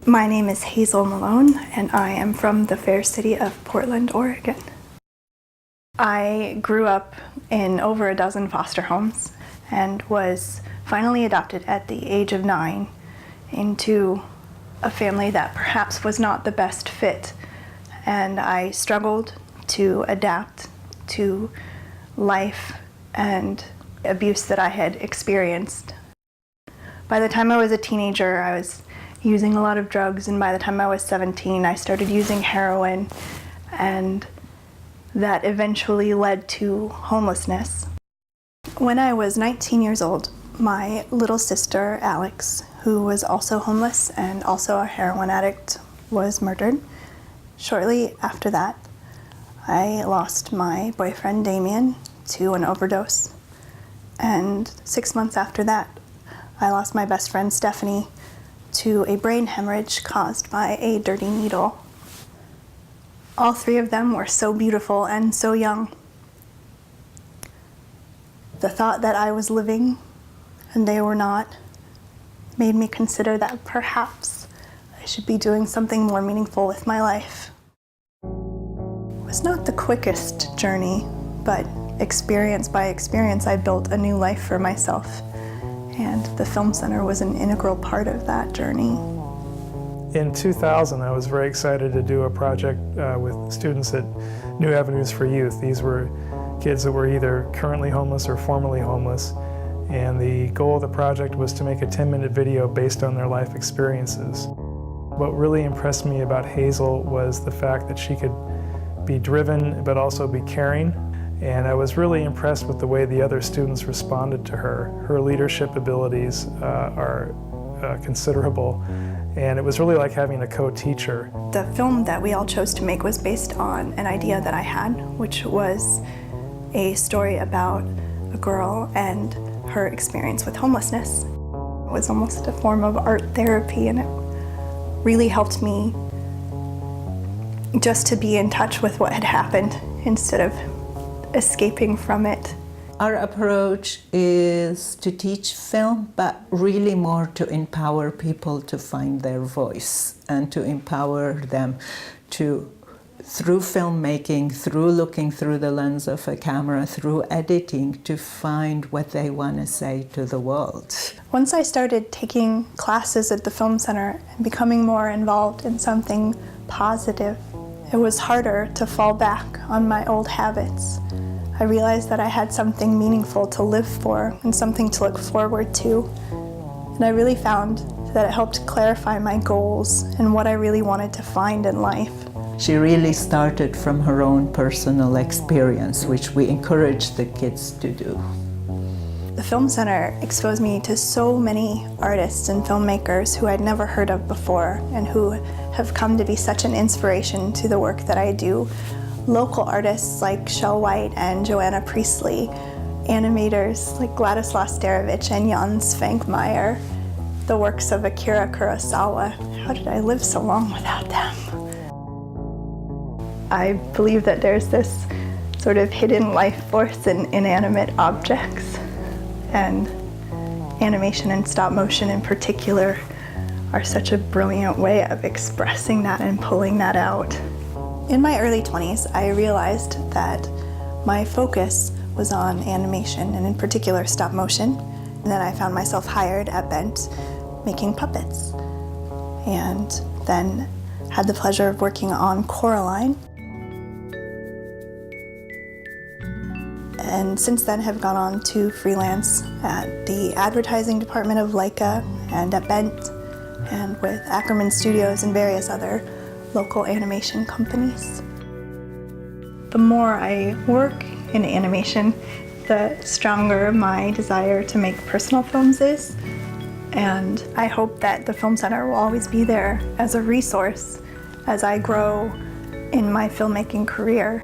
My name is Hazel Malone, and I am from the fair city of Portland, Oregon. I grew up in over a dozen foster homes and was finally adopted at the age of 9 into a family that perhaps was not the best fit, and I struggled to adapt to life and abuse that I had experienced. By the time I was a teenager, I was using a lot of drugs, and by the time I was 17, I started using heroin, and that eventually led to homelessness. When I was 19 years old, my little sister, Alex, who was also homeless and also a heroin addict, was murdered. Shortly after that, I lost my boyfriend, Damien, to an overdose. And 6 months after that, I lost my best friend, Stephanie, to a brain hemorrhage caused by a dirty needle. All three of them were so beautiful and so young. The thought that I was living and they were not made me consider that perhaps I should be doing something more meaningful with my life. It was not the quickest journey, but experience by experience, I built a new life for myself. And the Film Center was an integral part of that journey. In 2000, I was very excited to do a project with students at New Avenues for Youth. These were kids that were either currently homeless or formerly homeless. And the goal of the project was to make a 10-minute video based on their life experiences. What really impressed me about Hazel was the fact that she could be driven but also be caring. And I was really impressed with the way the other students responded to her. Her leadership abilities are considerable, and it was really like having a co-teacher. The film that we all chose to make was based on an idea that I had, which was a story about a girl and her experience with homelessness. It was almost a form of art therapy, and it really helped me just to be in touch with what had happened instead of escaping from it. Our approach is to teach film, but really more to empower people to find their voice and to empower them to, through filmmaking, through looking through the lens of a camera, through editing, to find what they want to say to the world. Once I started taking classes at the Film Center and becoming more involved in something positive, it was harder to fall back on my old habits. I realized that I had something meaningful to live for and something to look forward to. And I really found that it helped clarify my goals and what I really wanted to find in life. She really started from her own personal experience, which we encourage the kids to do. The Film Center exposed me to so many artists and filmmakers who I'd never heard of before and who have come to be such an inspiration to the work that I do. Local artists like Shel White and Joanna Priestley, animators like Ladislaus Starevich and Jan Svankmajer, the works of Akira Kurosawa. How did I live so long without them? I believe that there's this sort of hidden life force in inanimate objects, and animation and stop motion in particular are such a brilliant way of expressing that and pulling that out. In my early 20s, I realized that my focus was on animation, and in particular stop motion. And then I found myself hired at Bent making puppets, and then had the pleasure of working on Coraline. And since then have gone on to freelance at the advertising department of Leica and at Bent, and with Ackerman Studios and various other local animation companies. The more I work in animation, the stronger my desire to make personal films is. And I hope that the Film Center will always be there as a resource as I grow in my filmmaking career.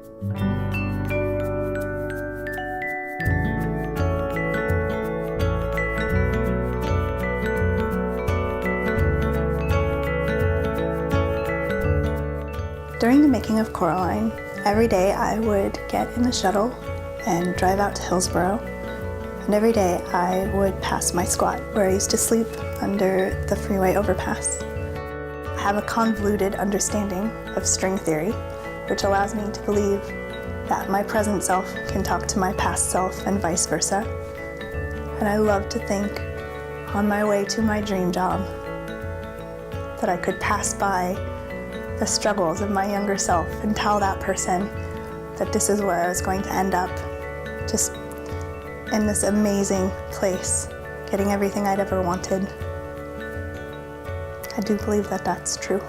During the making of Coraline, every day I would get in the shuttle and drive out to Hillsborough, and every day I would pass my squat where I used to sleep under the freeway overpass. I have a convoluted understanding of string theory, which allows me to believe that my present self can talk to my past self and vice versa. And I love to think, on my way to my dream job, that I could pass by the struggles of my younger self and tell that person that this is where I was going to end up, just in this amazing place, getting everything I'd ever wanted. I do believe that that's true.